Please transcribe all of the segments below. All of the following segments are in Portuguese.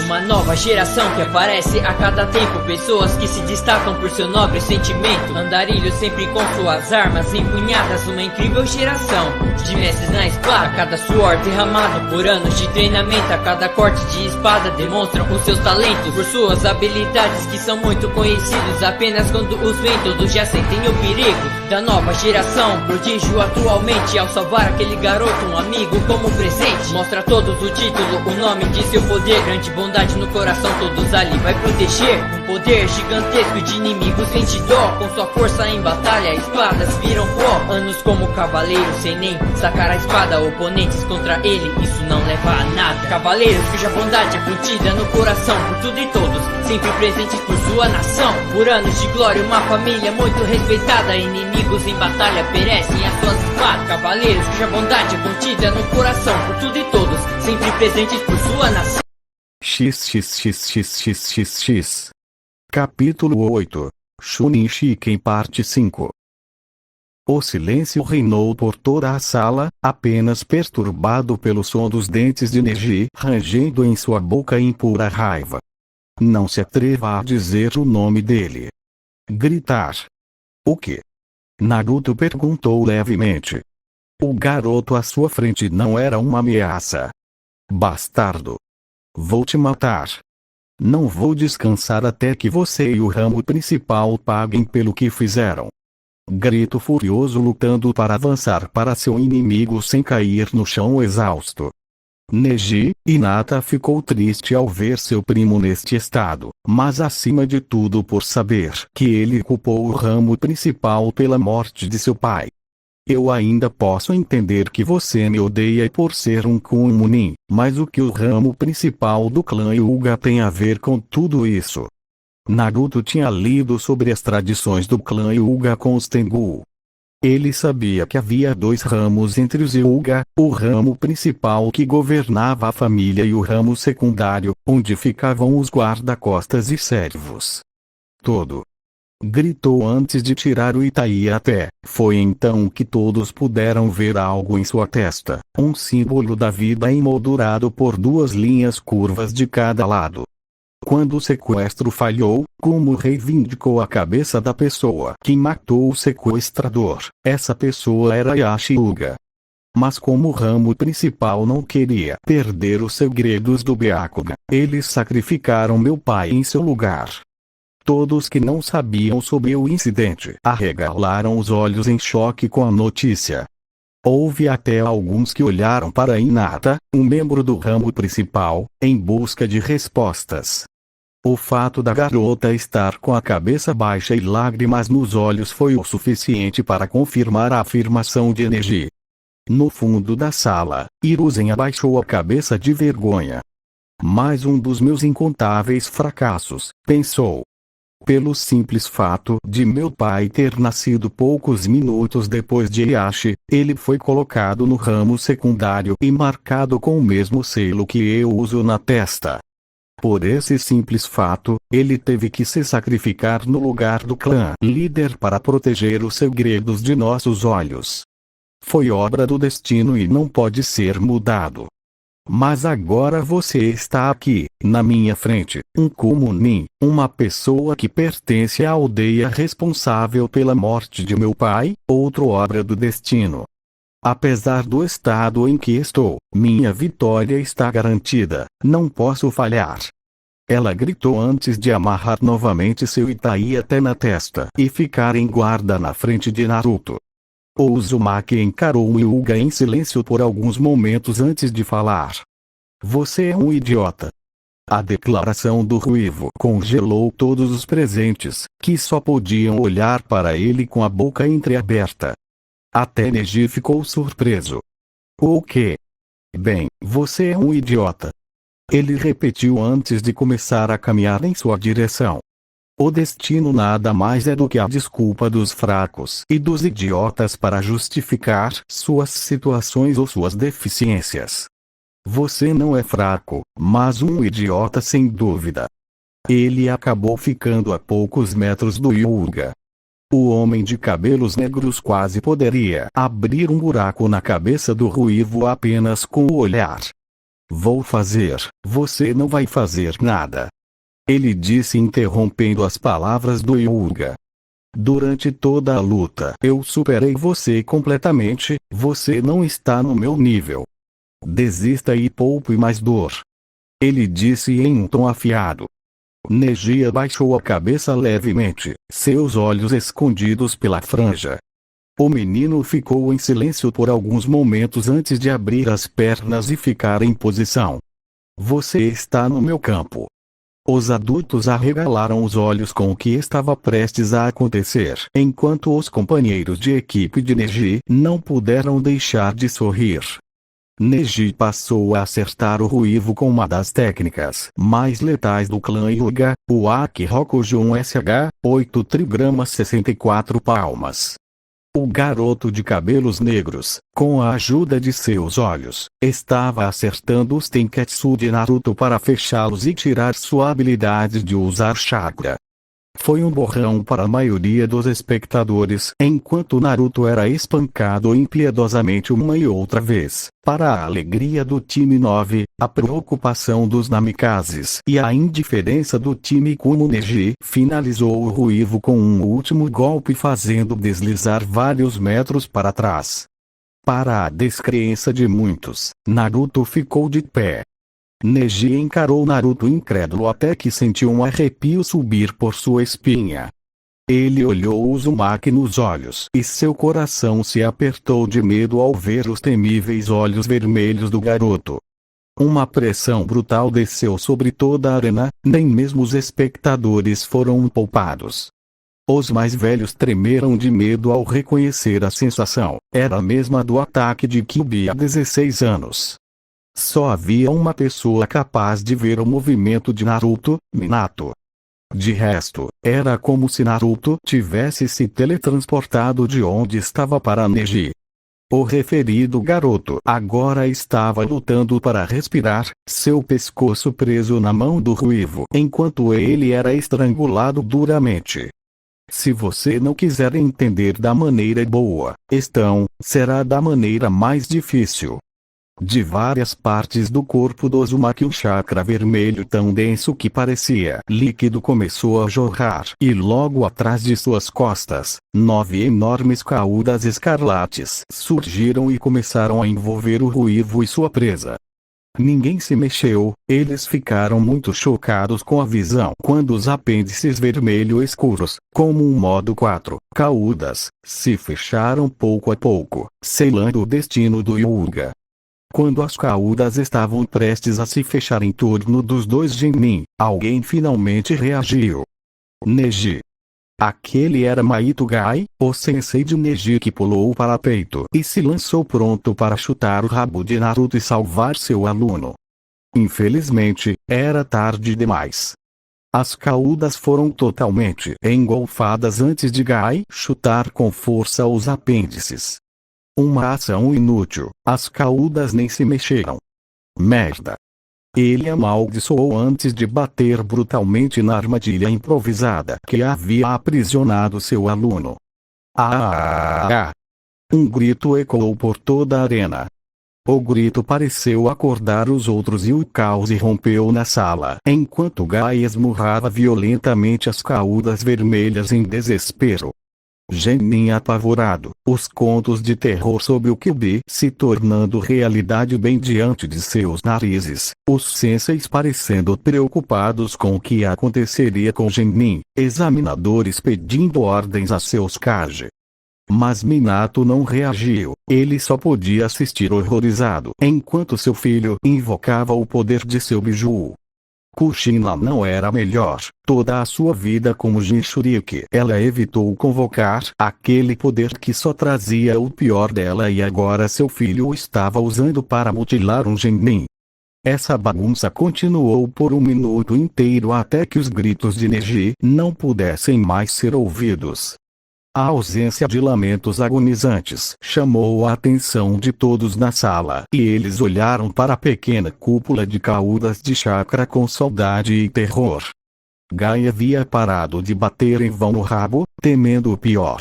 Uma nova geração que aparece a cada tempo. Pessoas que se destacam por seu nobre sentimento. Andarilhos sempre com suas armas empunhadas. Uma incrível geração de mestres na espada. A cada suor derramado por anos de treinamento, a cada corte de espada demonstram os seus talentos. Por suas habilidades que são muito conhecidos. Apenas quando os veem todos já sentem o perigo da nova geração. Prodígio atualmente ao salvar aquele garoto, um amigo como presente. Mostra a todos o título, o nome de seu poder. Grande bondade no coração, todos ali vai proteger. Um poder gigantesco de inimigos vence dó. Com sua força em batalha, espadas viram pó. Anos como cavaleiro, sem nem sacar a espada. Oponentes contra ele, isso não leva a nada. Cavaleiros cuja bondade é contida no coração. Por tudo e todos, sempre presentes por sua nação. Por anos de glória, uma família muito respeitada. Inimigos em batalha perecem as suas espadas. Cavaleiros cuja bondade é contida no coração. Por tudo e todos, sempre presentes por sua nação. XXXXXX. Capítulo 8. Chunin Shiken Parte 5. O silêncio reinou por toda a sala, apenas perturbado pelo som dos dentes de Neji rangendo em sua boca em pura raiva. Não se atreva a dizer o nome dele. Gritar. O quê? Naruto perguntou levemente. O garoto à sua frente não era uma ameaça. Bastardo. Vou te matar. Não vou descansar até que você e o ramo principal paguem pelo que fizeram. Grito furioso lutando para avançar para seu inimigo sem cair no chão exausto. Neji, Hinata ficou triste ao ver seu primo neste estado, mas acima de tudo por saber que ele culpou o ramo principal pela morte de seu pai. Eu ainda posso entender que você me odeia por ser um Chunin, mas o que o ramo principal do clã Hyuga tem a ver com tudo isso? Naruto tinha lido sobre as tradições do clã Hyuga com os Tengu. Ele sabia que havia dois ramos entre os Hyuga, o ramo principal que governava a família e o ramo secundário, onde ficavam os guarda-costas e servos. Todo. Gritou antes de tirar o Itaí até. Foi então que todos puderam ver algo em sua testa, um símbolo da vida emoldurado por duas linhas curvas de cada lado. Quando o sequestro falhou, Kumo reivindicou a cabeça da pessoa que matou o sequestrador. Essa pessoa era Ieyashi Hyuga. Mas como o ramo principal não queria perder os segredos do Byakugan, eles sacrificaram meu pai em seu lugar. Todos que não sabiam sobre o incidente arregalaram os olhos em choque com a notícia. Houve até alguns que olharam para Hinata, um membro do ramo principal, em busca de respostas. O fato da garota estar com a cabeça baixa e lágrimas nos olhos foi o suficiente para confirmar a afirmação de Neji. No fundo da sala, Hiruzen abaixou a cabeça de vergonha. Mais um dos meus incontáveis fracassos, pensou. Pelo simples fato de meu pai ter nascido poucos minutos depois de Ieyashi, ele foi colocado no ramo secundário e marcado com o mesmo selo que eu uso na testa. Por esse simples fato, ele teve que se sacrificar no lugar do clã líder para proteger os segredos de nossos olhos. Foi obra do destino e não pode ser mudado. Mas agora você está aqui, na minha frente, um Chunin, uma pessoa que pertence à aldeia responsável pela morte de meu pai, outra obra do destino. Apesar do estado em que estou, minha vitória está garantida, não posso falhar. Ela gritou antes de amarrar novamente seu Itaí até na testa e ficar em guarda na frente de Naruto. O Uzumaki encarou o Hyuga em silêncio por alguns momentos antes de falar. Você é um idiota. A declaração do ruivo congelou todos os presentes, que só podiam olhar para ele com a boca entreaberta. Até Neji ficou surpreso. O quê? Bem, você é um idiota. Ele repetiu antes de começar a caminhar em sua direção. O destino nada mais é do que a desculpa dos fracos e dos idiotas para justificar suas situações ou suas deficiências. Você não é fraco, mas um idiota sem dúvida. Ele acabou ficando a poucos metros do Hyuga. O homem de cabelos negros quase poderia abrir um buraco na cabeça do ruivo apenas com o olhar. Vou fazer, você não vai fazer nada. Ele disse interrompendo as palavras do Hyuga. Durante toda a luta eu superei você completamente, você não está no meu nível. Desista e poupe mais dor. Ele disse em um tom afiado. Neji abaixou a cabeça levemente, seus olhos escondidos pela franja. O menino ficou em silêncio por alguns momentos antes de abrir as pernas e ficar em posição. Você está no meu campo. Os adultos arregalaram os olhos com o que estava prestes a acontecer, enquanto os companheiros de equipe de Neji não puderam deixar de sorrir. Neji passou a acertar o ruivo com uma das técnicas mais letais do clã Hyuga, o Aki Rokujun SH, 8 trigramas 64 palmas. O garoto de cabelos negros, com a ajuda de seus olhos, estava acertando os Tenketsu de Naruto para fechá-los e tirar sua habilidade de usar chakra. Foi um borrão para a maioria dos espectadores, enquanto Naruto era espancado impiedosamente uma e outra vez. Para a alegria do time 9, a preocupação dos Namikazes e a indiferença do time Kumo Neji finalizou o ruivo com um último golpe fazendo deslizar vários metros para trás. Para a descrença de muitos, Naruto ficou de pé. Neji encarou Naruto incrédulo até que sentiu um arrepio subir por sua espinha. Ele olhou Uzumaki nos olhos e seu coração se apertou de medo ao ver os temíveis olhos vermelhos do garoto. Uma pressão brutal desceu sobre toda a arena, nem mesmo os espectadores foram poupados. Os mais velhos tremeram de medo ao reconhecer a sensação, era a mesma do ataque de Kyuubi há 16 anos. Só havia uma pessoa capaz de ver o movimento de Naruto, Minato. De resto, era como se Naruto tivesse se teletransportado de onde estava para Neji. O referido garoto agora estava lutando para respirar, seu pescoço preso na mão do ruivo, enquanto ele era estrangulado duramente. Se você não quiser entender da maneira boa, será da maneira mais difícil. De várias partes do corpo do Uzumaki um chakra vermelho tão denso que parecia líquido começou a jorrar e logo atrás de suas costas, 9 enormes caudas escarlates surgiram e começaram a envolver o ruivo e sua presa. Ninguém se mexeu, eles ficaram muito chocados com a visão quando os apêndices vermelho escuros, como um modo 4 caudas, se fecharam pouco a pouco, selando o destino do Hyuga. Quando as caudas estavam prestes a se fechar em torno dos dois Genin, alguém finalmente reagiu. Neji. Aquele era Maito Gai, o sensei de Neji que pulou o parapeito e se lançou pronto para chutar o rabo de Naruto e salvar seu aluno. Infelizmente, era tarde demais. As caudas foram totalmente engolfadas antes de Gai chutar com força os apêndices. Uma ação inútil, as caudas nem se mexeram. Merda! Ele amaldiçoou antes de bater brutalmente na armadilha improvisada que havia aprisionado seu aluno. Ah! Um grito ecoou por toda a arena. O grito pareceu acordar os outros e o caos irrompeu na sala, enquanto Gai esmurrava violentamente as caudas vermelhas em desespero. Genin apavorado, os contos de terror sobre o Kyuubi se tornando realidade bem diante de seus narizes, os senseis parecendo preocupados com o que aconteceria com Genin, examinadores pedindo ordens a seus Kage. Mas Minato não reagiu, ele só podia assistir horrorizado enquanto seu filho invocava o poder de seu biju. Kushina não era melhor, toda a sua vida como Jinchuriki ela evitou convocar aquele poder que só trazia o pior dela e agora seu filho o estava usando para mutilar um Genin. Essa bagunça continuou por um minuto inteiro até que os gritos de Neji não pudessem mais ser ouvidos. A ausência de lamentos agonizantes chamou a atenção de todos na sala e eles olharam para a pequena cúpula de caudas de chakra com saudade e terror. Gai havia parado de bater em vão no rabo, temendo o pior.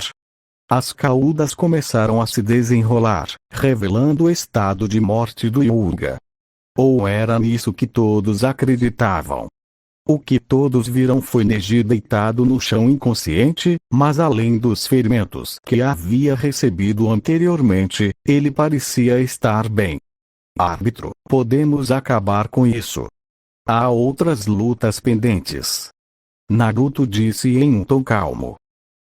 As caudas começaram a se desenrolar, revelando o estado de morte do Hyuga. Ou era nisso que todos acreditavam. O que todos viram foi Neji deitado no chão inconsciente, mas além dos ferimentos que havia recebido anteriormente, ele parecia estar bem. Árbitro, podemos acabar com isso. Há outras lutas pendentes. Naruto disse em um tom calmo.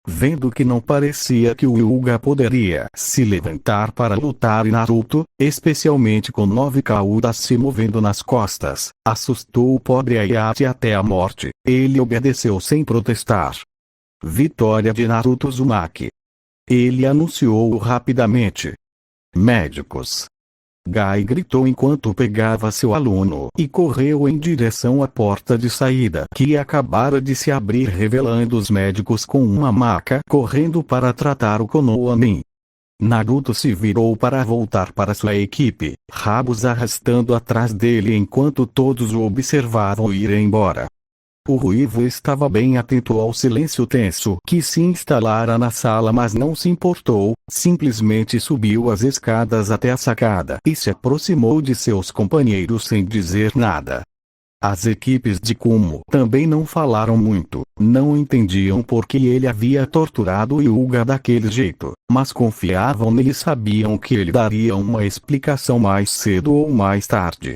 Vendo que não parecia que o Hyuga poderia se levantar para lutar e Naruto, especialmente com 9 caudas se movendo nas costas, assustou o pobre Hayate até a morte, ele obedeceu sem protestar. Vitória de Naruto Uzumaki. Ele anunciou rapidamente. Médicos. Gai gritou enquanto pegava seu aluno e correu em direção à porta de saída que acabara de se abrir, revelando os médicos com uma maca correndo para tratar o Konoha Nin. Naruto se virou para voltar para sua equipe, rabos arrastando atrás dele enquanto todos o observavam ir embora. O Ruivo estava bem atento ao silêncio tenso que se instalara na sala, mas não se importou, simplesmente subiu as escadas até a sacada e se aproximou de seus companheiros sem dizer nada. As equipes de Kumo também não falaram muito, não entendiam por que ele havia torturado o Hyuga daquele jeito, mas confiavam nele e sabiam que ele daria uma explicação mais cedo ou mais tarde.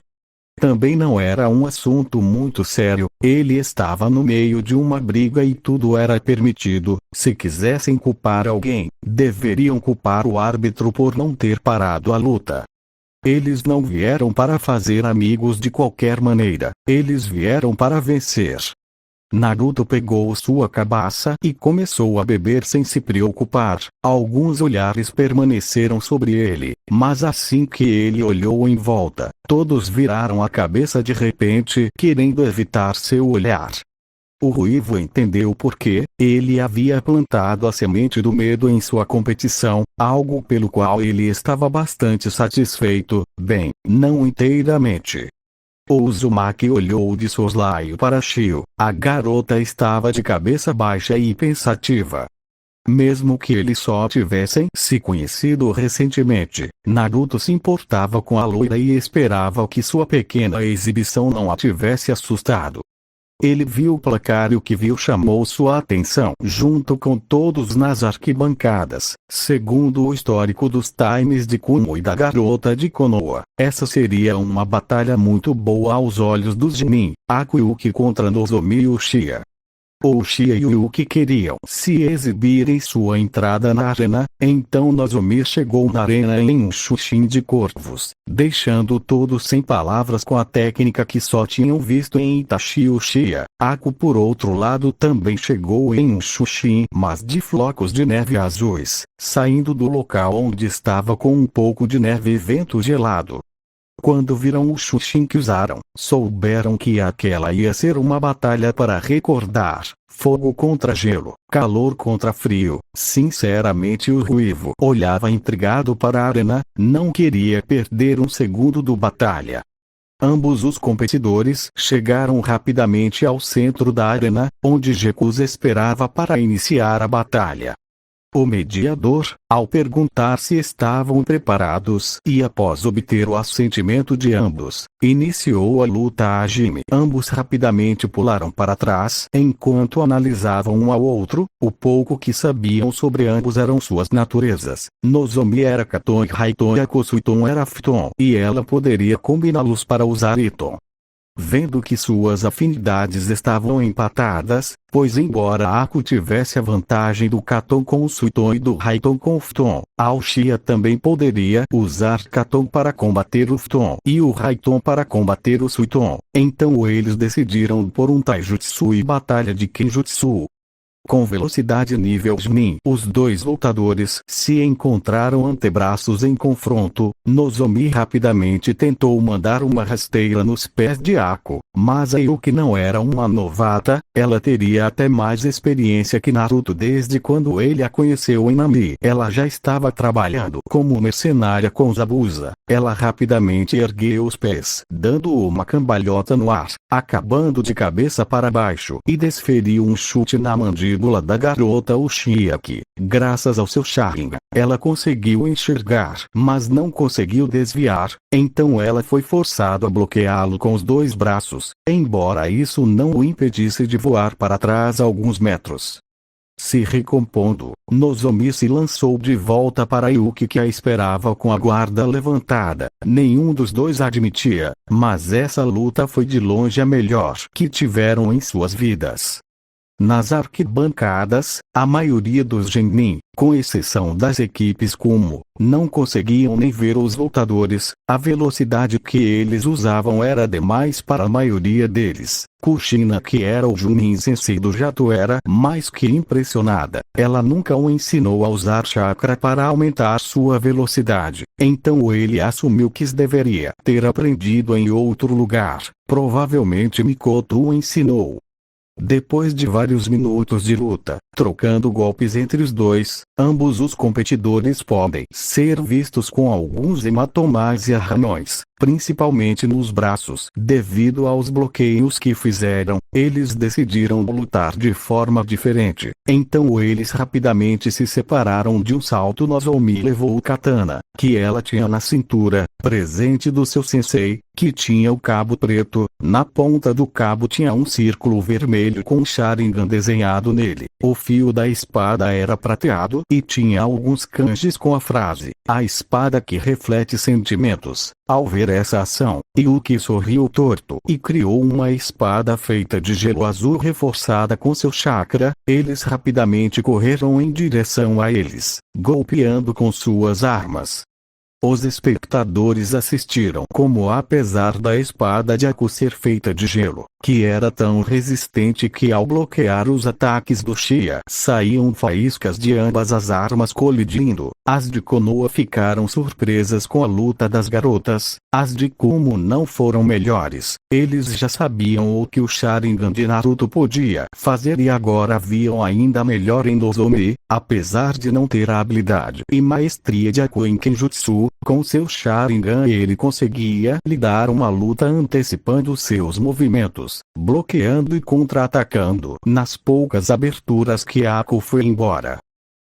Também não era um assunto muito sério, ele estava no meio de uma briga e tudo era permitido. Se quisessem culpar alguém, deveriam culpar o árbitro por não ter parado a luta. Eles não vieram para fazer amigos de qualquer maneira, eles vieram para vencer. Naruto pegou sua cabaça e começou a beber sem se preocupar. Alguns olhares permaneceram sobre ele, mas assim que ele olhou em volta, todos viraram a cabeça de repente, querendo evitar seu olhar. O Ruivo entendeu por que ele havia plantado a semente do medo em sua competição, algo pelo qual ele estava bastante satisfeito, bem, não inteiramente. O Uzumaki olhou de soslaio para Shio. A garota estava de cabeça baixa e pensativa. Mesmo que eles só tivessem se conhecido recentemente, Naruto se importava com a loira e esperava que sua pequena exibição não a tivesse assustado. Ele viu o placar e o que viu chamou sua atenção junto com todos nas arquibancadas. Segundo o histórico dos times de Kumo e da garota de Konoha, essa seria uma batalha muito boa aos olhos dos Genin, Akuyuki contra Nozomi e Uchiha. Uchiha e Yuki queriam se exibir em sua entrada na arena, então Nozomi chegou na arena em um Shushin de corvos, deixando todos sem palavras com a técnica que só tinham visto em Itachi. Uchiha, Aku por outro lado também chegou em um Shushin, mas de flocos de neve azuis, saindo do local onde estava com um pouco de neve e vento gelado. Quando viram o Shushin que usaram, souberam que aquela ia ser uma batalha para recordar. Fogo contra gelo, calor contra frio. Sinceramente o Ruivo olhava intrigado para a arena, não queria perder um segundo do batalha. Ambos os competidores chegaram rapidamente ao centro da arena, onde Gekus esperava para iniciar a batalha. O mediador, ao perguntar se estavam preparados e após obter o assentimento de ambos, iniciou a luta a Hajime. Ambos rapidamente pularam para trás enquanto analisavam um ao outro. O pouco que sabiam sobre ambos eram suas naturezas. Nozomi era Katon e Raiton, e Akosuiton era Fiton, e ela poderia combiná-los para usar Iton. Vendo que suas afinidades estavam empatadas, pois embora Aku tivesse a vantagem do Katon com o Suiton e do Raiton com o Fiton, a Uchiha também poderia usar Katon para combater o Fiton e o Raiton para combater o Suiton. Então eles decidiram por um Taijutsu e batalha de Kenjutsu. Com velocidade nível Chunin, os dois lutadores se encontraram antebraços em confronto, Nozomi rapidamente tentou mandar uma rasteira nos pés de Ako, mas a Yuki não era uma novata, ela teria até mais experiência que Naruto desde quando ele a conheceu em Nami. Ela já estava trabalhando como mercenária com Zabuza. Ela rapidamente ergueu os pés, dando uma cambalhota no ar, acabando de cabeça para baixo, e desferiu um chute na mandíbula da garota Ushiaki. Graças ao seu Sharingan, ela conseguiu enxergar, mas não conseguiu desviar, então ela foi forçada a bloqueá-lo com os dois braços, embora isso não o impedisse de voar para trás alguns metros. Se recompondo, Nozomi se lançou de volta para Yuki, que a esperava com a guarda levantada. Nenhum dos dois admitia, mas essa luta foi de longe a melhor que tiveram em suas vidas. Nas arquibancadas, a maioria dos Genin, com exceção das equipes Kumo, não conseguiam nem ver os lutadores. A velocidade que eles usavam era demais para a maioria deles. Kushina, que era o Junin Sensei do Jato, era mais que impressionada. Ela nunca o ensinou a usar chakra para aumentar sua velocidade, então ele assumiu que deveria ter aprendido em outro lugar. Provavelmente Mikoto o ensinou. Depois de vários minutos de luta, trocando golpes entre os dois, ambos os competidores podem ser vistos com alguns hematomas e arranhões, principalmente nos braços. Devido aos bloqueios que fizeram, eles decidiram lutar de forma diferente. Então eles rapidamente se separaram de um salto. Nozomi levou o katana, que ela tinha na cintura, presente do seu sensei, que tinha o cabo preto. Na ponta do cabo tinha um círculo vermelho com um Sharingan desenhado nele. O fio da espada era prateado e tinha alguns kanjis com a frase, a espada que reflete sentimentos. Ao ver essa ação, Yuki sorriu torto e criou uma espada feita de gelo azul reforçada com seu chakra. Eles rapidamente correram em direção a eles, golpeando com suas armas. Os espectadores assistiram como, apesar da espada de Aku ser feita de gelo, que era tão resistente que ao bloquear os ataques do Shia saíam faíscas de ambas as armas colidindo. As de Konoha ficaram surpresas com a luta das garotas. As de Kumo não foram melhores. Eles já sabiam o que o Sharingan de Naruto podia fazer e agora viam ainda melhor em Nozomi. Apesar de não ter a habilidade e maestria de Aku em Kenjutsu, com seu Sharingan ele conseguia lhe dar uma luta antecipando seus movimentos, bloqueando e contra-atacando nas poucas aberturas que Aku foi embora.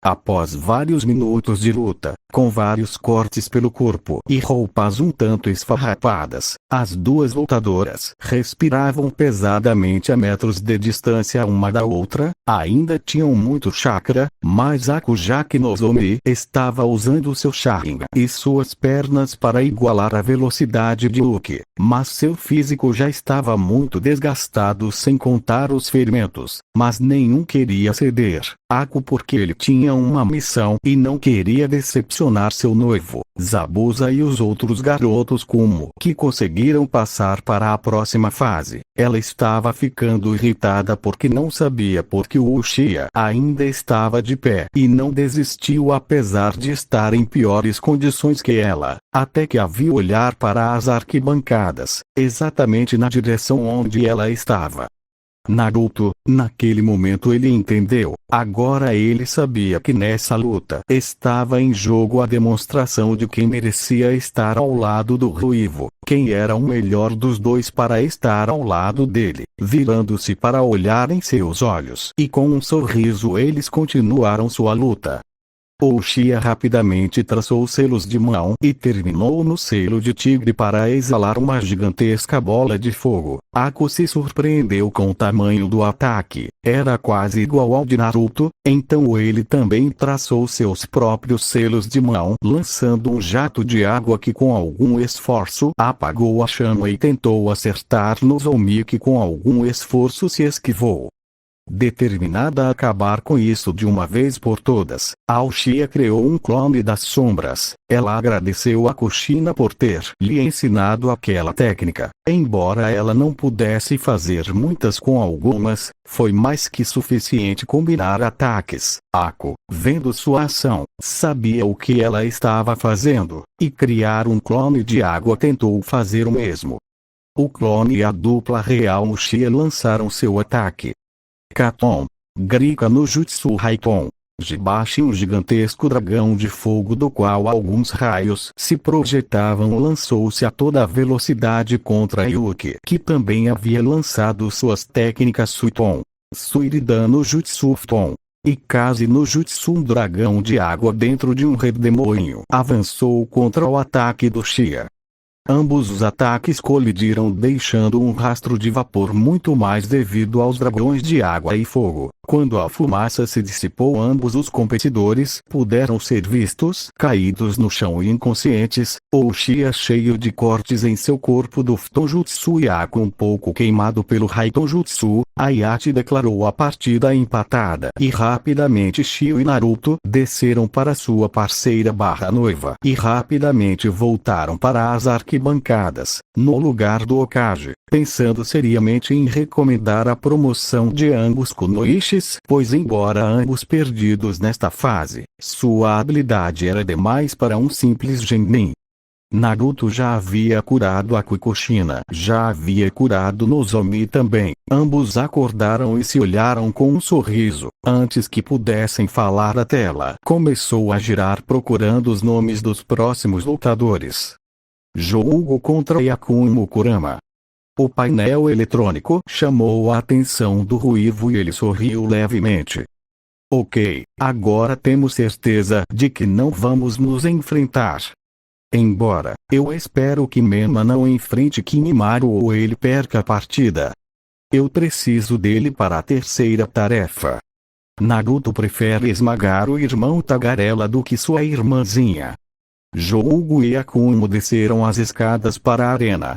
Após vários minutos de luta, com vários cortes pelo corpo e roupas um tanto esfarrapadas, as duas lutadoras respiravam pesadamente a metros de distância uma da outra. Ainda tinham muito chakra, mas Aku, já que Nozomi estava usando seu Sharingan e suas pernas para igualar a velocidade de Yuki, mas seu físico já estava muito desgastado, sem contar os ferimentos, mas nenhum queria ceder. Aku, porque ele tinha uma missão e não queria decepcionar seu noivo, Zabuza, e os outros garotos Kumo, que conseguiram passar para a próxima fase. Ela estava ficando irritada porque não sabia por que o Uchiha ainda estava de pé e não desistiu apesar de estar em piores condições que ela, até que a viu olhar para as arquibancadas, exatamente na direção onde ela estava. Naruto, naquele momento ele entendeu. Agora ele sabia que nessa luta estava em jogo a demonstração de quem merecia estar ao lado do ruivo, quem era o melhor dos dois para estar ao lado dele. Virando-se para olhar em seus olhos e com um sorriso eles continuaram sua luta. O Uchiha rapidamente traçou selos de mão e terminou no selo de tigre para exalar uma gigantesca bola de fogo. Aku se surpreendeu com o tamanho do ataque. Era quase igual ao de Naruto, então ele também traçou seus próprios selos de mão, lançando um jato de água que com algum esforço apagou a chama e tentou acertar Nozomi, que com algum esforço se esquivou. Determinada a acabar com isso de uma vez por todas, Aoshia criou um clone das sombras. Ela agradeceu a Kushina por ter lhe ensinado aquela técnica. Embora ela não pudesse fazer muitas com algumas, foi mais que suficiente combinar ataques. Ako, vendo sua ação, sabia o que ela estava fazendo, e criar um clone de água tentou fazer o mesmo. O clone e a dupla real Muxia lançaram seu ataque. Katon, Grika no Jutsu Raiton. Jibashi, um gigantesco dragão de fogo do qual alguns raios se projetavam, lançou-se a toda velocidade contra Yuki, que também havia lançado suas técnicas Suiton, Suiridan no Jutsu Futon, e Kaze no Jutsu. Um dragão de água dentro de um redemoinho avançou contra o ataque do Xia. Ambos os ataques colidiram, deixando um rastro de vapor muito mais devido aos dragões de água e fogo. Quando a fumaça se dissipou, ambos os competidores puderam ser vistos caídos no chão e inconscientes, o Xia cheio de cortes em seu corpo do Futon Jutsu e Ako um pouco queimado pelo Raiton Jutsu. Ayate declarou a partida empatada e rapidamente Shio e Naruto desceram para sua parceira barra noiva e rapidamente voltaram para as arquibancadas, no lugar do Hokage, pensando seriamente em recomendar a promoção de ambos kunoishis, pois embora ambos perdidos nesta fase, sua habilidade era demais para um simples genin. Naruto já havia curado a Kukushina, já havia curado Nozomi também. Ambos acordaram e se olharam com um sorriso. Antes que pudessem falar, a tela começou a girar procurando os nomes dos próximos lutadores. Jougo contra Yakumo Kurama. O painel eletrônico chamou a atenção do ruivo e ele sorriu levemente. Ok, agora temos certeza de que não vamos nos enfrentar. Embora, eu espero que Mema não enfrente Kimimaru ou ele perca a partida. Eu preciso dele para a terceira tarefa. Naruto prefere esmagar o irmão tagarela do que sua irmãzinha. Jougo e Akumo desceram as escadas para a arena.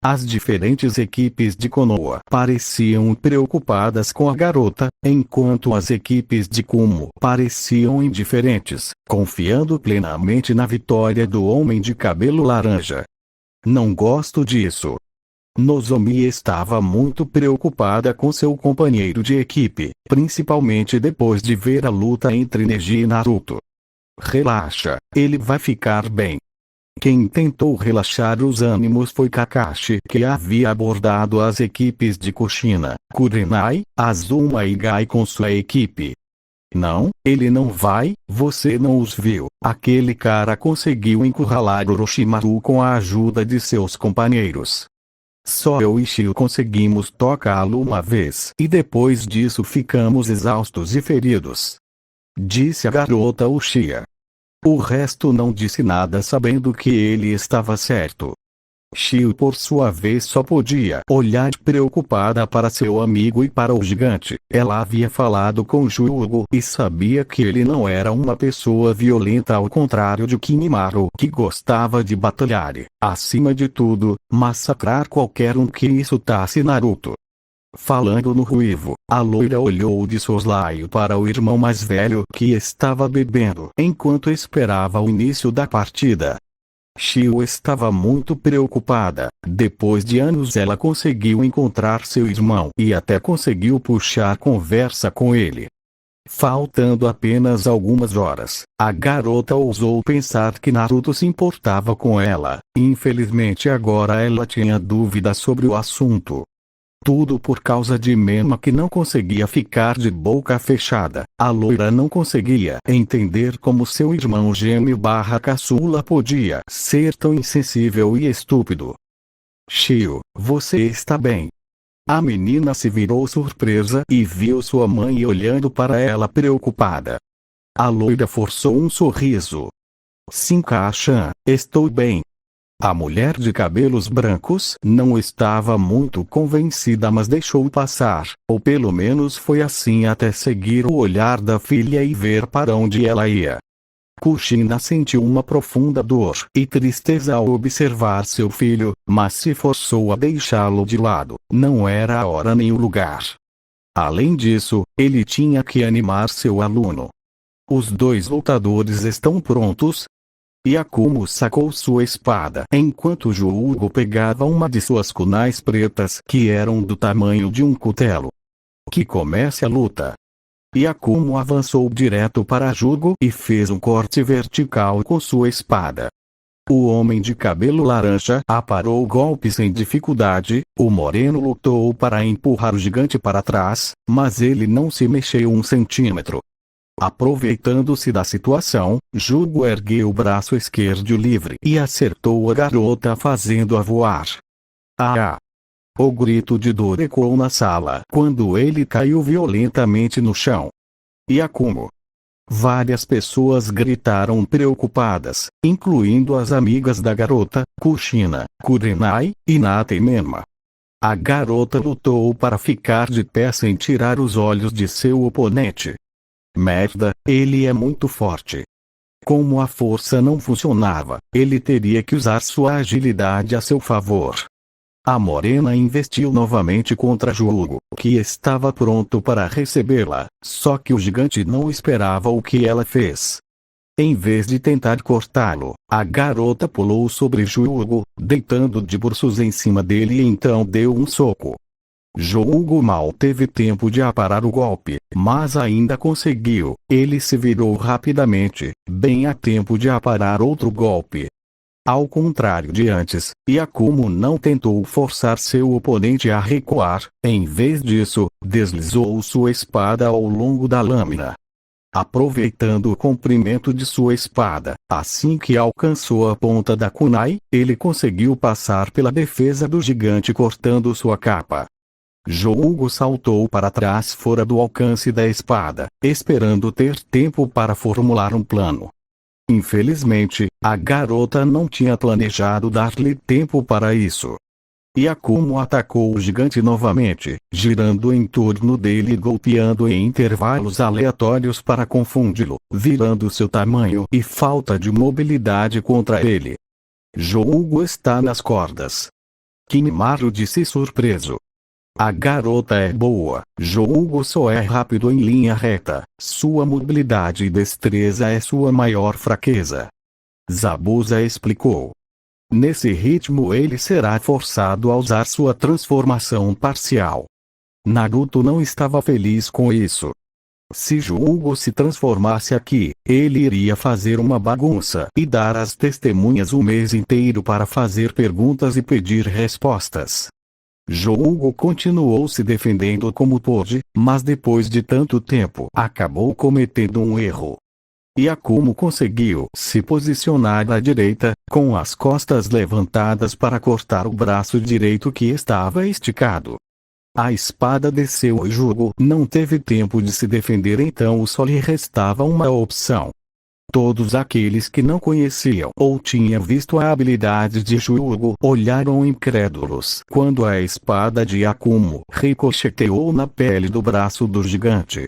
As diferentes equipes de Konoha pareciam preocupadas com a garota, enquanto as equipes de Kumo pareciam indiferentes, confiando plenamente na vitória do homem de cabelo laranja. Não gosto disso. Nozomi estava muito preocupada com seu companheiro de equipe, principalmente depois de ver a luta entre Neji e Naruto. Relaxa, ele vai ficar bem. Quem tentou relaxar os ânimos foi Kakashi, que havia abordado as equipes de Kushina, Kurenai, Azuma e Gai com sua equipe. Não, ele não vai, você não os viu. Aquele cara conseguiu encurralar Orochimaru com a ajuda de seus companheiros. Só eu e Shio conseguimos tocá-lo uma vez, e depois disso ficamos exaustos e feridos. Disse a garota Uchiha. O resto não disse nada, sabendo que ele estava certo. Shio por sua vez só podia olhar preocupada para seu amigo e para o gigante. Ela havia falado com Jugo e sabia que ele não era uma pessoa violenta, ao contrário de Kimimaru, que gostava de batalhar e, acima de tudo, massacrar qualquer um que insultasse Naruto. Falando no ruivo, a loira olhou de soslaio para o irmão mais velho que estava bebendo enquanto esperava o início da partida. Shio estava muito preocupada. Depois de anos ela conseguiu encontrar seu irmão e até conseguiu puxar conversa com ele. Faltando apenas algumas horas, a garota ousou pensar que Naruto se importava com ela. Infelizmente agora ela tinha dúvidas sobre o assunto. Tudo por causa de Mema, que não conseguia ficar de boca fechada. A loira não conseguia entender como seu irmão gêmeo barra caçula podia ser tão insensível e estúpido. Shio, você está bem? A menina se virou surpresa e viu sua mãe olhando para ela preocupada. A loira forçou um sorriso. Sim, Ka-chan, estou bem. A mulher de cabelos brancos não estava muito convencida, mas deixou passar, ou pelo menos foi assim até seguir o olhar da filha e ver para onde ela ia. Kushina sentiu uma profunda dor e tristeza ao observar seu filho, mas se forçou a deixá-lo de lado. Não era a hora nem o lugar. Além disso, ele tinha que animar seu aluno. Os dois lutadores estão prontos? Yakumo sacou sua espada enquanto Juugo pegava uma de suas kunais pretas que eram do tamanho de um cutelo. Que comece a luta. Yakumo avançou direto para Jugo e fez um corte vertical com sua espada. O homem de cabelo laranja aparou o golpe sem dificuldade. O moreno lutou para empurrar o gigante para trás, mas ele não se mexeu um centímetro. Aproveitando-se da situação, Jugo ergueu o braço esquerdo livre e acertou a garota fazendo-a voar. Ah! O grito de dor ecoou na sala quando ele caiu violentamente no chão. Yakumo. Várias pessoas gritaram preocupadas, incluindo as amigas da garota, Kushina, Kurenai, Hinata e Menma. A garota lutou para ficar de pé sem tirar os olhos de seu oponente. Merda, ele é muito forte. Como a força não funcionava, ele teria que usar sua agilidade a seu favor. A morena investiu novamente contra Juugo, que estava pronto para recebê-la, só que o gigante não esperava o que ela fez. Em vez de tentar cortá-lo, a garota pulou sobre Juugo, deitando de bruços em cima dele e então deu um soco. Juugo mal teve tempo de aparar o golpe, mas ainda conseguiu. Ele se virou rapidamente, bem a tempo de aparar outro golpe. Ao contrário de antes, Yakumo não tentou forçar seu oponente a recuar, em vez disso, deslizou sua espada ao longo da lâmina. Aproveitando o comprimento de sua espada, assim que alcançou a ponta da kunai, ele conseguiu passar pela defesa do gigante cortando sua capa. Juugo saltou para trás fora do alcance da espada, esperando ter tempo para formular um plano. Infelizmente, a garota não tinha planejado dar-lhe tempo para isso. Yakumo atacou o gigante novamente, girando em torno dele e golpeando em intervalos aleatórios para confundi-lo, virando seu tamanho e falta de mobilidade contra ele. Juugo está nas cordas. Kimimaru disse surpreso. A garota é boa, Juugo só é rápido em linha reta, sua mobilidade e destreza é sua maior fraqueza. Zabuza explicou. Nesse ritmo ele será forçado a usar sua transformação parcial. Naruto não estava feliz com isso. Se Juugo se transformasse aqui, ele iria fazer uma bagunça e dar às testemunhas o mês inteiro para fazer perguntas e pedir respostas. Juugo continuou se defendendo como pôde, mas depois de tanto tempo acabou cometendo um erro. Yakumo conseguiu se posicionar à direita, com as costas levantadas para cortar o braço direito que estava esticado. A espada desceu e Jugo não teve tempo de se defender, então só lhe restava uma opção. Todos aqueles que não conheciam ou tinham visto a habilidade de Juugo olharam incrédulos quando a espada de Yakumo ricocheteou na pele do braço do gigante.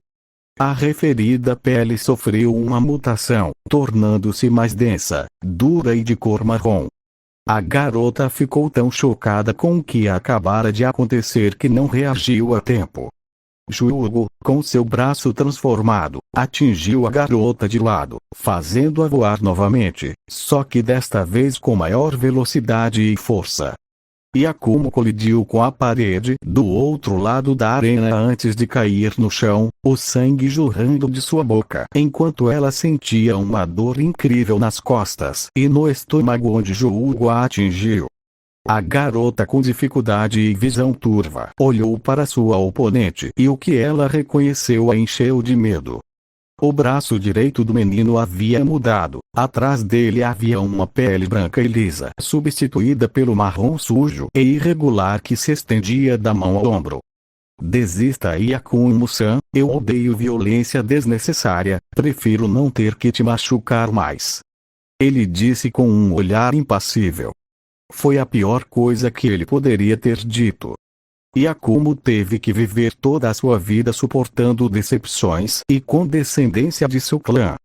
A referida pele sofreu uma mutação, tornando-se mais densa, dura e de cor marrom. A garota ficou tão chocada com o que acabara de acontecer que não reagiu a tempo. Juugo, com seu braço transformado, atingiu a garota de lado, fazendo-a voar novamente, só que desta vez com maior velocidade e força. Yakumo colidiu com a parede do outro lado da arena antes de cair no chão, o sangue jorrando de sua boca, enquanto ela sentia uma dor incrível nas costas e no estômago onde Juugo a atingiu. A garota, com dificuldade e visão turva, olhou para sua oponente e o que ela reconheceu a encheu de medo. O braço direito do menino havia mudado, atrás dele havia uma pele branca e lisa, substituída pelo marrom sujo e irregular que se estendia da mão ao ombro. Desista, Yakumo-san, eu odeio violência desnecessária, prefiro não ter que te machucar mais. Ele disse com um olhar impassível. Foi a pior coisa que ele poderia ter dito. Yakumo teve que viver toda a sua vida suportando decepções e condescendência de seu clã.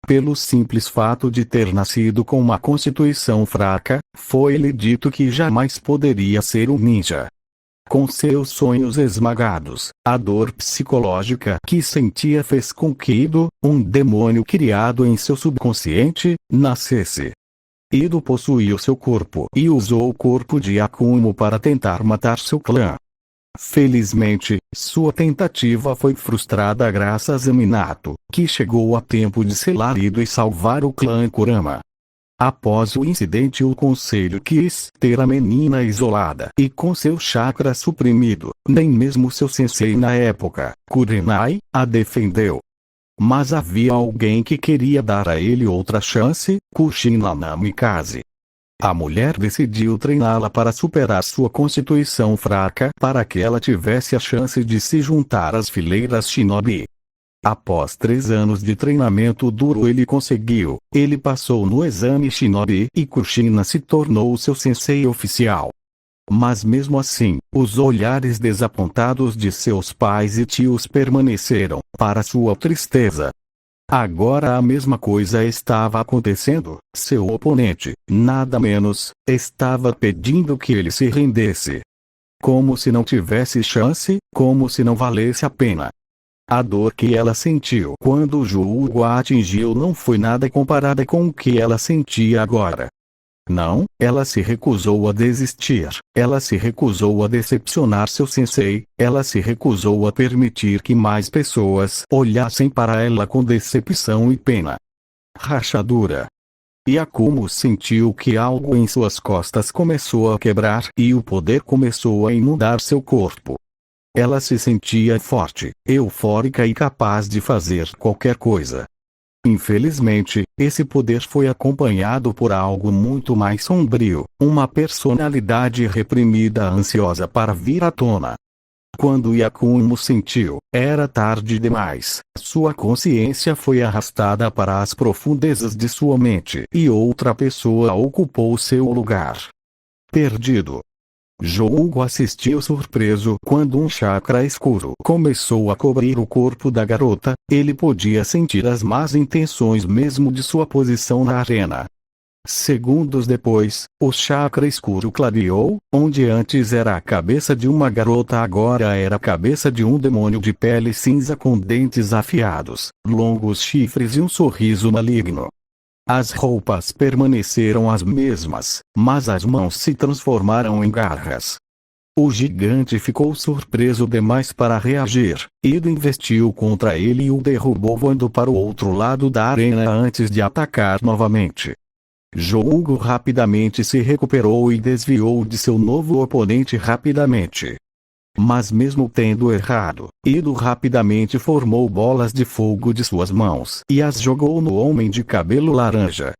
Pelo simples fato de ter nascido com uma constituição fraca, foi-lhe dito que jamais poderia ser um ninja. Com seus sonhos esmagados, a dor psicológica que sentia fez com que Ido, um demônio criado em seu subconsciente, nascesse. Ido possuiu seu corpo e usou o corpo de Akumo para tentar matar seu clã. Felizmente, sua tentativa foi frustrada graças a Minato, que chegou a tempo de selar Ido e salvar o clã Kurama. Após o incidente, o conselho quis ter a menina isolada e com seu chakra suprimido. Nem mesmo seu sensei na época, Kurenai, a defendeu. Mas havia alguém que queria dar a ele outra chance, Kushina Namikaze. A mulher decidiu treiná-la para superar sua constituição fraca para que ela tivesse a chance de se juntar às fileiras shinobi. Após 3 anos de treinamento duro ele conseguiu. Ele passou no exame shinobi e Kushina se tornou seu sensei oficial. Mas mesmo assim, os olhares desapontados de seus pais e tios permaneceram, para sua tristeza. Agora a mesma coisa estava acontecendo. Seu oponente, nada menos, estava pedindo que ele se rendesse. Como se não tivesse chance, como se não valesse a pena. A dor que ela sentiu quando o julgo a atingiu não foi nada comparada com o que ela sentia agora. Não, ela se recusou a desistir, ela se recusou a decepcionar seu sensei, ela se recusou a permitir que mais pessoas olhassem para ela com decepção e pena. Rachadura. Akumo sentiu que algo em suas costas começou a quebrar e o poder começou a inundar seu corpo. Ela se sentia forte, eufórica e capaz de fazer qualquer coisa. Infelizmente, esse poder foi acompanhado por algo muito mais sombrio, uma personalidade reprimida ansiosa para vir à tona. Quando Akumo sentiu, era tarde demais, sua consciência foi arrastada para as profundezas de sua mente e outra pessoa ocupou seu lugar. Perdido. Jougo assistiu surpreso quando um chakra escuro começou a cobrir o corpo da garota. Ele podia sentir as más intenções mesmo de sua posição na arena. Segundos depois, o chakra escuro clareou, onde antes era a cabeça de uma garota agora era a cabeça de um demônio de pele cinza com dentes afiados, longos chifres e um sorriso maligno. As roupas permaneceram as mesmas, mas as mãos se transformaram em garras. O gigante ficou surpreso demais para reagir. Ido investiu contra ele e o derrubou voando para o outro lado da arena antes de atacar novamente. Jougo rapidamente se recuperou e desviou de seu novo oponente rapidamente. Mas mesmo tendo errado, Ido rapidamente formou bolas de fogo de suas mãos e as jogou no homem de cabelo laranja.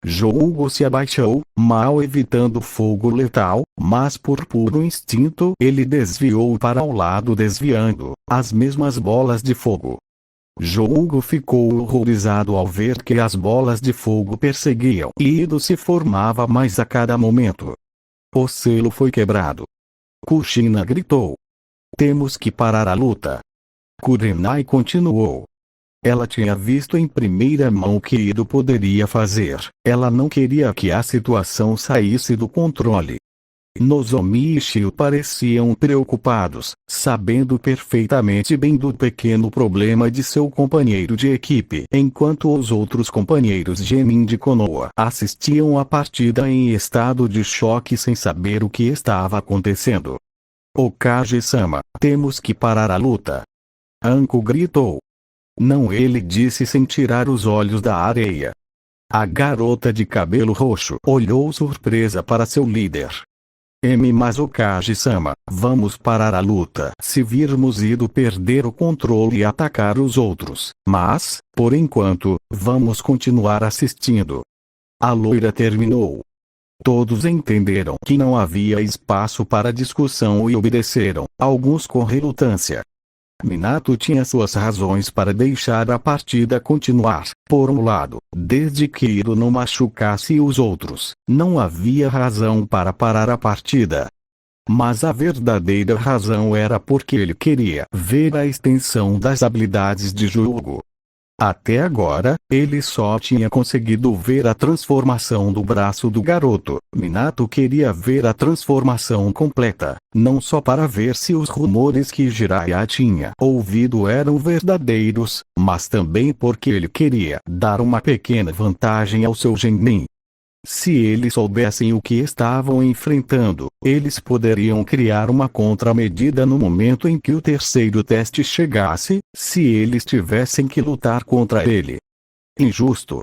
Jougo se abaixou, mal evitando fogo letal, mas por puro instinto ele desviou para o lado desviando as mesmas bolas de fogo. Jougo ficou horrorizado ao ver que as bolas de fogo perseguiam e Ido se formava mais a cada momento. O selo foi quebrado. Kushina gritou. Temos que parar a luta. Kurenai continuou. Ela tinha visto em primeira mão o que Ido poderia fazer. Ela não queria que a situação saísse do controle. Nozomi e Shio pareciam preocupados, sabendo perfeitamente bem do pequeno problema de seu companheiro de equipe, enquanto os outros companheiros Genin de Konoha assistiam à partida em estado de choque sem saber o que estava acontecendo. Okage-sama, temos que parar a luta. Anko gritou. Não, ele disse sem tirar os olhos da areia. A garota de cabelo roxo olhou surpresa para seu líder. Mas Okage-sama, vamos parar a luta se virmos Ido perder o controle e atacar os outros, mas, por enquanto, vamos continuar assistindo. A loira terminou. Todos entenderam que não havia espaço para discussão e obedeceram, alguns com relutância. Minato tinha suas razões para deixar a partida continuar. Por um lado, desde que Ido não machucasse os outros, não havia razão para parar a partida. Mas a verdadeira razão era porque ele queria ver a extensão das habilidades de Jougo. Até agora, ele só tinha conseguido ver a transformação do braço do garoto. Minato queria ver a transformação completa, não só para ver se os rumores que Jiraiya tinha ouvido eram verdadeiros, mas também porque ele queria dar uma pequena vantagem ao seu Genin. Se eles soubessem o que estavam enfrentando, eles poderiam criar uma contramedida no momento em que o terceiro teste chegasse, se eles tivessem que lutar contra ele. Injusto.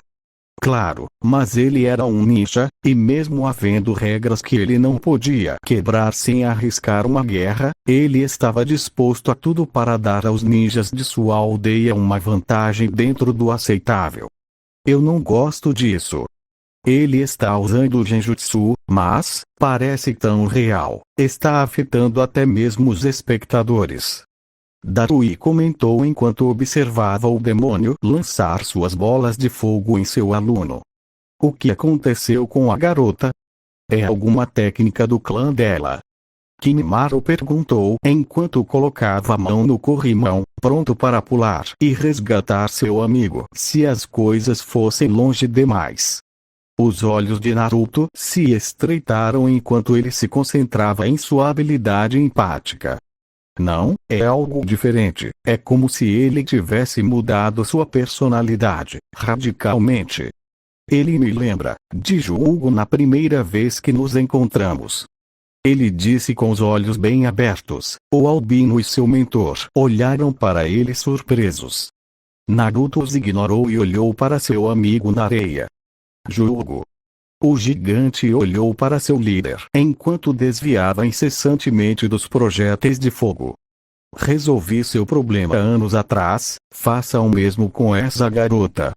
Claro, mas ele era um ninja, e mesmo havendo regras que ele não podia quebrar sem arriscar uma guerra, ele estava disposto a tudo para dar aos ninjas de sua aldeia uma vantagem dentro do aceitável. Eu não gosto disso. Ele está usando o genjutsu, mas, parece tão real, está afetando até mesmo os espectadores. Darui comentou enquanto observava o demônio lançar suas bolas de fogo em seu aluno. O que aconteceu com a garota? É alguma técnica do clã dela? Kimimaro perguntou enquanto colocava a mão no corrimão, pronto para pular e resgatar seu amigo se as coisas fossem longe demais. Os olhos de Naruto se estreitaram enquanto ele se concentrava em sua habilidade empática. Não, é algo diferente. É como se ele tivesse mudado sua personalidade radicalmente. Ele me lembra de Jugo na primeira vez que nos encontramos. Ele disse com os olhos bem abertos. O Albino e seu mentor olharam para ele surpresos. Naruto os ignorou e olhou para seu amigo na areia. Jugo. O gigante olhou para seu líder enquanto desviava incessantemente dos projéteis de fogo. Resolvi seu problema anos atrás, faça o mesmo com essa garota.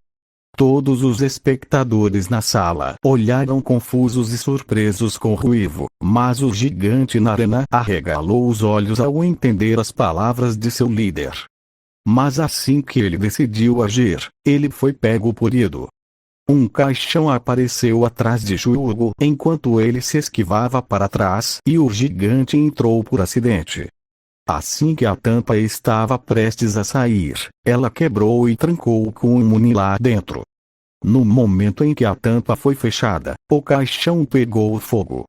Todos os espectadores na sala olharam confusos e surpresos com o Ruivo, mas o gigante na arena arregalou os olhos ao entender as palavras de seu líder. Mas assim que ele decidiu agir, ele foi pego por Ido. Um caixão apareceu atrás de Jugo enquanto ele se esquivava para trás e o gigante entrou por acidente. Assim que a tampa estava prestes a sair, ela quebrou e trancou com o Muni lá dentro. No momento em que a tampa foi fechada, o caixão pegou fogo.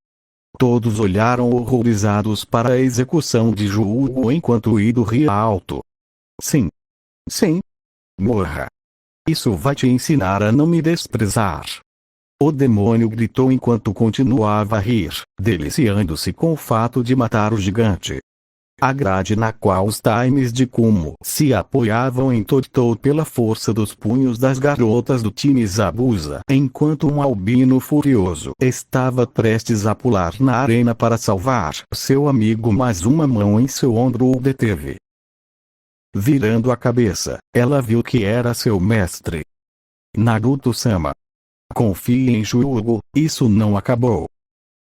Todos olharam horrorizados para a execução de Jugo enquanto Ido ria alto. Sim. Sim. Morra. Isso vai te ensinar a não me desprezar. O demônio gritou enquanto continuava a rir, deliciando-se com o fato de matar o gigante. A grade na qual os times de Kumo se apoiavam entortou pela força dos punhos das garotas do time Zabuza, enquanto um albino furioso estava prestes a pular na arena para salvar seu amigo, mas uma mão em seu ombro o deteve. Virando a cabeça, ela viu que era seu mestre. Naruto-sama. Confie em Jugo, isso não acabou.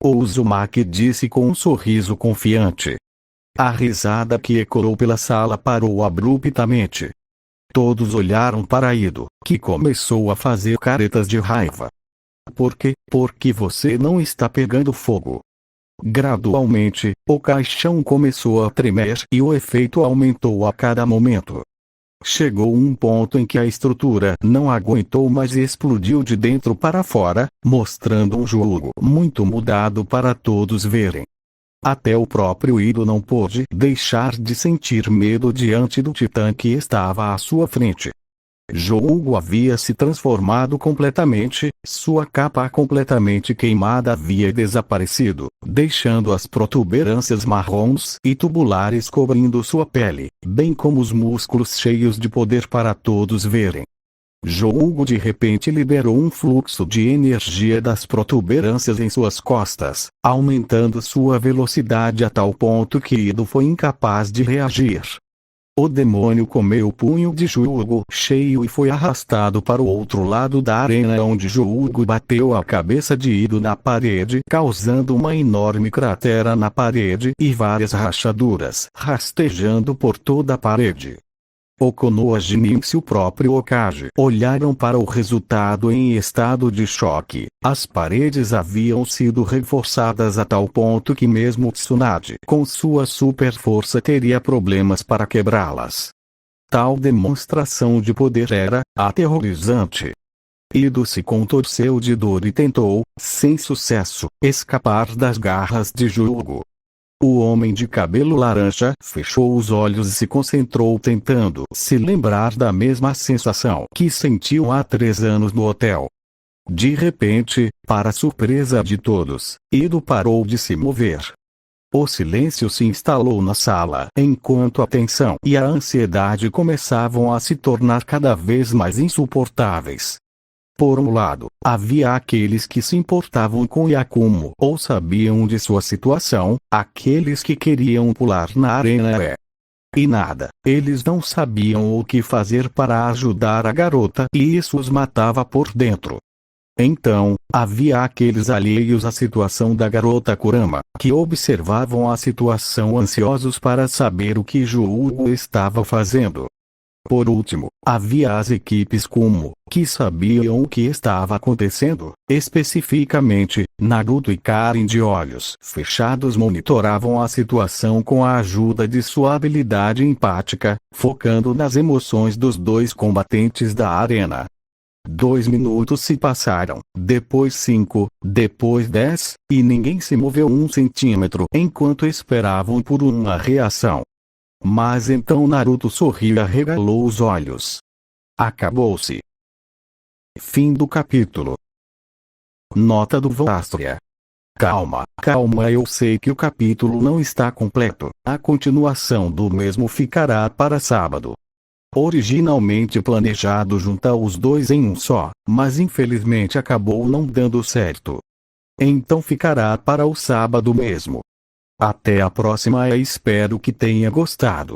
O Uzumaki disse com um sorriso confiante. A risada que ecoou pela sala parou abruptamente. Todos olharam para Ido, que começou a fazer caretas de raiva. Por quê? Porque você não está pegando fogo. Gradualmente, o caixão começou a tremer e o efeito aumentou a cada momento. Chegou um ponto em que a estrutura não aguentou mais e explodiu de dentro para fora, mostrando um Jugo muito mudado para todos verem. Até o próprio Ido não pôde deixar de sentir medo diante do titã que estava à sua frente. Jugo havia se transformado completamente, sua capa completamente queimada havia desaparecido, deixando as protuberâncias marrons e tubulares cobrindo sua pele, bem como os músculos cheios de poder para todos verem. Jugo de repente liberou um fluxo de energia das protuberâncias em suas costas, aumentando sua velocidade a tal ponto que Ido foi incapaz de reagir. O demônio comeu o punho de Jugo cheio e foi arrastado para o outro lado da arena, onde Jugo bateu a cabeça de Ido na parede, causando uma enorme cratera na parede e várias rachaduras rastejando por toda a parede. O Konoha Genin e o próprio Hokage olharam para o resultado em estado de choque. As paredes haviam sido reforçadas a tal ponto que mesmo Tsunade, com sua super força, teria problemas para quebrá-las. Tal demonstração de poder era aterrorizante. Ido se contorceu de dor e tentou, sem sucesso, escapar das garras de Jugo. O homem de cabelo laranja fechou os olhos e se concentrou tentando se lembrar da mesma sensação que sentiu há 3 anos no hotel. De repente, para surpresa de todos, Ido parou de se mover. O silêncio se instalou na sala enquanto a tensão e a ansiedade começavam a se tornar cada vez mais insuportáveis. Por um lado, havia aqueles que se importavam com Yakumo ou sabiam de sua situação, aqueles que queriam pular na arena e nada, eles não sabiam o que fazer para ajudar a garota e isso os matava por dentro. Então, havia aqueles alheios à situação da garota Kurama, que observavam a situação ansiosos para saber o que Jugo estava fazendo. Por último, havia as equipes Kumo, que sabiam o que estava acontecendo, especificamente, Naruto e Karen de olhos fechados monitoravam a situação com a ajuda de sua habilidade empática, focando nas emoções dos dois combatentes da arena. 2 minutos se passaram, depois 5, depois 10, e ninguém se moveu 1 centímetro enquanto esperavam por uma reação. Mas então Naruto sorriu e arregalou os olhos. Acabou-se. Fim do capítulo. Nota do Vostria. Calma, eu sei que o capítulo não está completo, a continuação do mesmo ficará para sábado. Originalmente planejado juntar os dois em um só, mas infelizmente acabou não dando certo. Então ficará para o sábado mesmo. Até a próxima e espero que tenha gostado.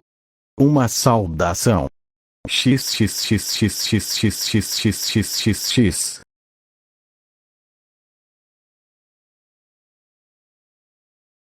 Uma saudação. XXXXXXXXXX